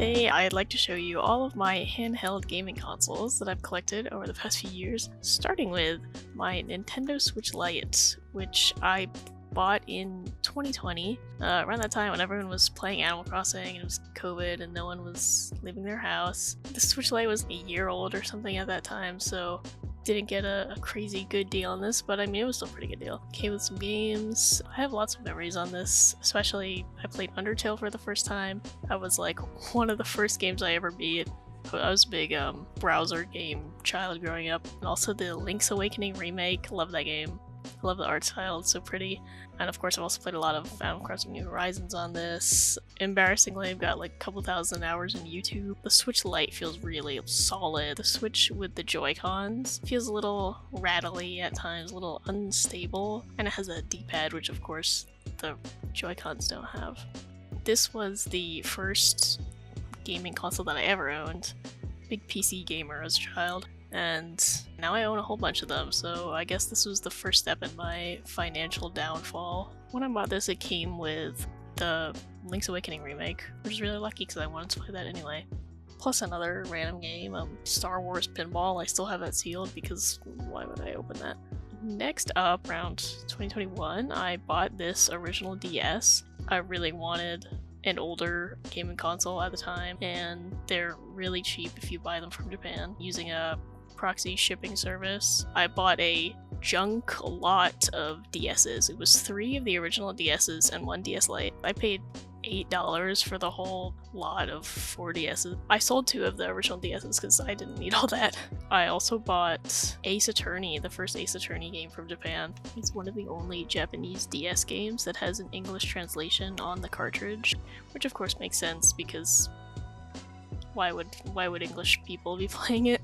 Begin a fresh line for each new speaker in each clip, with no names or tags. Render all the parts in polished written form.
Today, I'd like to show you all of my handheld gaming consoles that I've collected over the past few years, starting with my Nintendo Switch Lite, which I bought in 2020, around that time when everyone was playing Animal Crossing and it was COVID and no one was leaving their house. The Switch Lite was a year old or something at that time, so didn't get a crazy good deal on this, but I mean, it was still a pretty good deal. Came with some games. I have lots of memories on this, especially I played Undertale for the first time. That was like one of the first games I ever beat. I was a big browser game child growing up. And also the Link's Awakening remake, love that game. I love the art style, it's so pretty. And of course I've also played a lot of Animal Crossing New Horizons on this. Embarrassingly, I've got like a couple thousand hours in YouTube. The Switch Lite feels really solid. The Switch with the Joy-Cons feels a little rattly at times, a little unstable. And it has a D-pad, which of course the Joy-Cons don't have. This was the first gaming console that I ever owned. Big PC gamer as a child. And now I own a whole bunch of them, so I guess this was the first step in my financial downfall. When I bought this, it came with the Link's Awakening remake, which is really lucky because I wanted to play that anyway. Plus another random game, Star Wars Pinball. I still have that sealed because why would I open that? Next up, around 2021, I bought this original DS. I really wanted an older gaming console at the time, and they're really cheap if you buy them from Japan using a proxy shipping service. I bought a junk lot of DSs. It was 3 of the original DSs and 1 DS Lite. I paid $8 for the whole lot of 4 DSs. I sold 2 of the original DSs because I didn't need all that. I also bought Ace Attorney, the first Ace Attorney game from Japan. It's one of the only Japanese DS games that has an English translation on the cartridge, which of course makes sense because why would English people be playing it?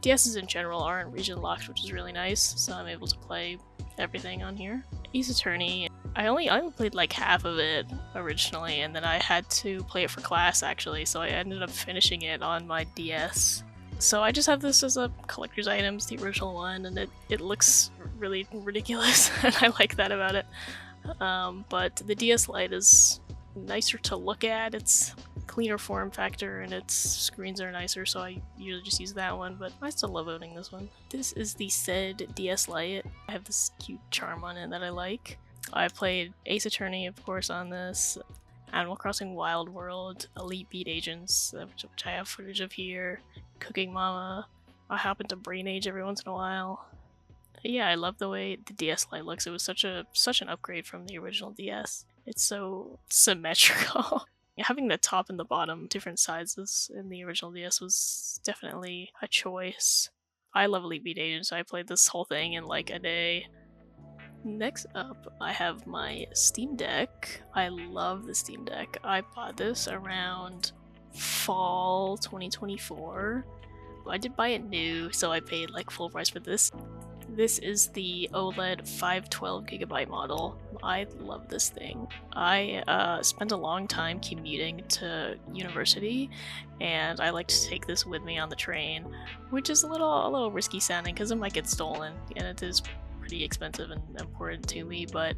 DSs in general aren't region locked, which is really nice, so I'm able to play everything on here. Ace Attorney, I only played like half of it originally, and then I had to play it for class actually, so I ended up finishing it on my DS. So I just have this as a collector's item, it's the original one, and it looks really ridiculous, and I like that about it. But the DS Lite is nicer to look at, it's cleaner form factor and its screens are nicer, so I usually just use that one, but I still love owning this one. This is the said DS Lite. I have this cute charm on it that I like. I played Ace Attorney, of course, on this, Animal Crossing Wild World, Elite Beat Agents, which I have footage of here, Cooking Mama. I happen to Brain Age every once in a while. Yeah, I love the way the DS Lite looks. It was such an upgrade from the original DS. It's so symmetrical. Having the top and the bottom different sizes in the original DS was definitely a choice. I love Elite Beat Agents, so I played this whole thing in like a day. Next up, I have my Steam Deck. I love the Steam Deck. I bought this around fall 2024. I did buy it new, so I paid like full price for this. This is the OLED 512GB model. I love this thing. I spent a long time commuting to university, and I like to take this with me on the train, which is a little risky sounding because it might get stolen, and it is pretty expensive and important to me, but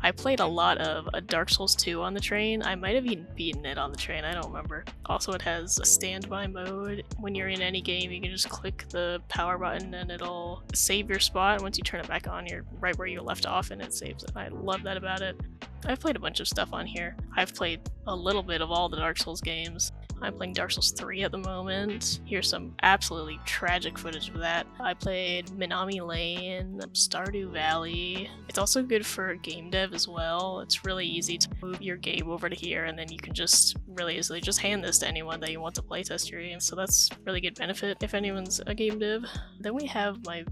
I played a lot of Dark Souls 2 on the train. I might have even beaten it on the train, I don't remember. Also, it has a standby mode. When you're in any game, you can just click the power button and it'll save your spot. Once you turn it back on, you're right where you left off and it saves it. I love that about it. I've played a bunch of stuff on here. I've played a little bit of all the Dark Souls games. I'm playing Dark Souls 3 at the moment. Here's some absolutely tragic footage of that. I played Minami Lane, Stardew Valley. It's also good for game dev as well. It's really easy to move your game over to here, and then you can just really easily just hand this to anyone that you want to playtest your game. So that's really good benefit if anyone's a game dev. Then we have my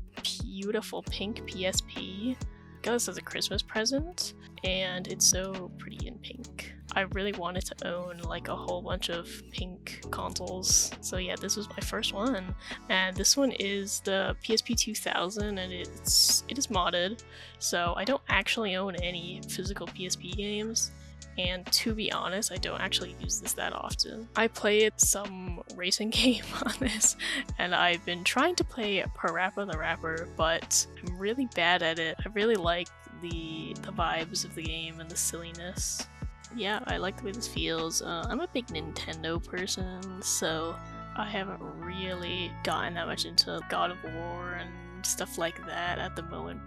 beautiful pink PSP. Got this as a Christmas present, and it's so pretty in pink. I really wanted to own like a whole bunch of pink consoles, so yeah, this was my first one. And this one is the PSP 2000, and it is modded, so I don't actually own any physical PSP games. And to be honest, I don't actually use this that often. I played some racing game on this, and I've been trying to play Parappa the Rapper, but I'm really bad at it. I really like the vibes of the game and the silliness. yeah, I like the way this feels. I'm a big Nintendo person, so I haven't really gotten that much into God of War and stuff like that at the moment.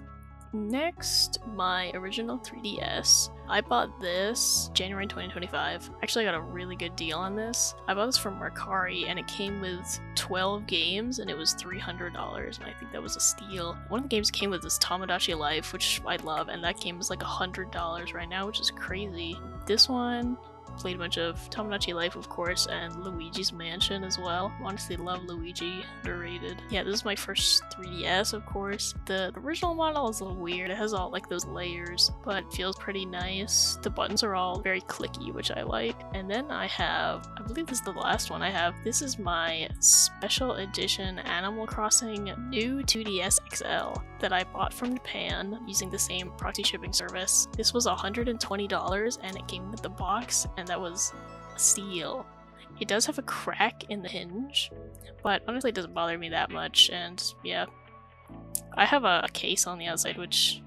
Next, my original 3DS. I bought this January 2025. Actually, I got a really good deal on this. I bought this from Mercari and it came with 12 games and it was $300, and I think that was a steal. One of the games came with this Tomodachi Life, which I love, and that game is like $100 right now, which is crazy. This one, played a bunch of Tomodachi Life, of course, and Luigi's Mansion as well. Honestly, love Luigi. Underrated. Yeah, this is my first 3DS, of course. The original model is a little weird. It has all like those layers, but it feels pretty nice. The buttons are all very clicky, which I like. And then I have, I believe this is the last one I have. This is my special edition Animal Crossing new 2DS XL that I bought from Japan using the same proxy shipping service. This was $120 and it came with the box, and that was a steal. It does have a crack in the hinge, but honestly it doesn't bother me that much, and yeah. I have a case on the outside which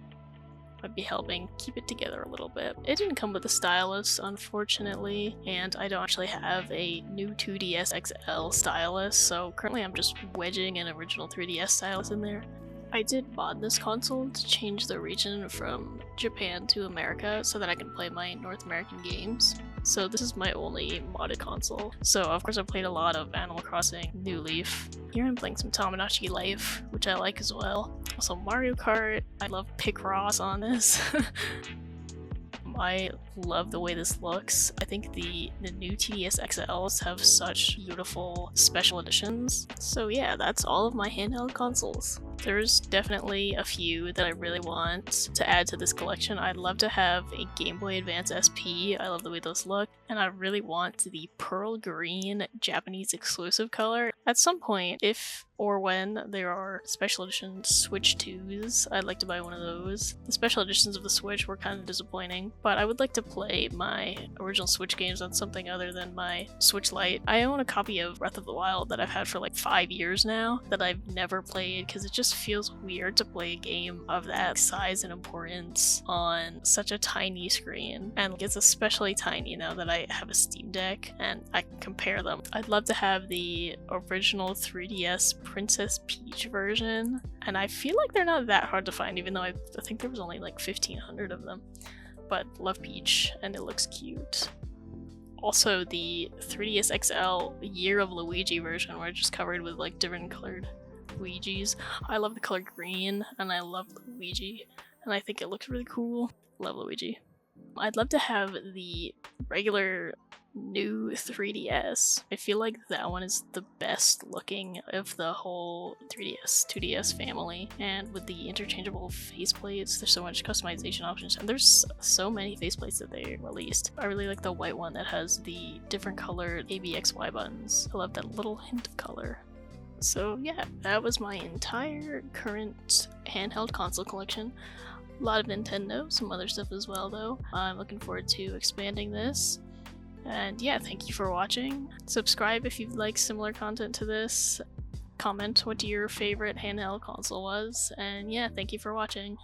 might be helping keep it together a little bit. It didn't come with a stylus, unfortunately, and I don't actually have a new 2DS XL stylus, so currently I'm just wedging an original 3DS stylus in there. I did mod this console to change the region from Japan to America so that I can play my North American games. So this is my only modded console. So of course I played a lot of Animal Crossing New Leaf. Here I'm playing some Tomodachi Life, which I like as well. Also Mario Kart. I love Picross on this. I love the way this looks. I think the new TDS XLs have such beautiful special editions. So yeah, that's all of my handheld consoles. There's definitely a few that I really want to add to this collection. I'd love to have a Game Boy Advance SP. I love the way those look. And I really want the pearl green Japanese exclusive color. At some point, if or when there are special edition Switch 2s, I'd like to buy one of those. The special editions of the Switch were kind of disappointing, but I would like to play my original Switch games on something other than my Switch Lite. I own a copy of Breath of the Wild that I've had for like 5 years now that I've never played because it just feels weird to play a game of that size and importance on such a tiny screen. And it's especially tiny now that I have a Steam Deck and I can compare them. I'd love to have the original 3DS Princess Peach version, and I feel like they're not that hard to find, even though I think there was only like 1,500 of them. But love Peach, and it looks cute. Also, the 3DS XL Year of Luigi version, where it's just covered with like different colored Luigis. I love the color green, and I love Luigi, and I think it looks really cool. Love Luigi. I'd love to have the regular new 3DS. I feel like that one is the best looking of the whole 3DS, 2DS family, and with the interchangeable faceplates, there's so much customization options, and there's so many faceplates that they released. I really like the white one that has the different colored ABXY buttons. I love that little hint of color. So yeah, that was my entire current handheld console collection. A lot of Nintendo, some other stuff as well though. I'm looking forward to expanding this. And yeah, thank you for watching. Subscribe if you like similar content to this. Comment what your favorite handheld console was. And yeah, thank you for watching.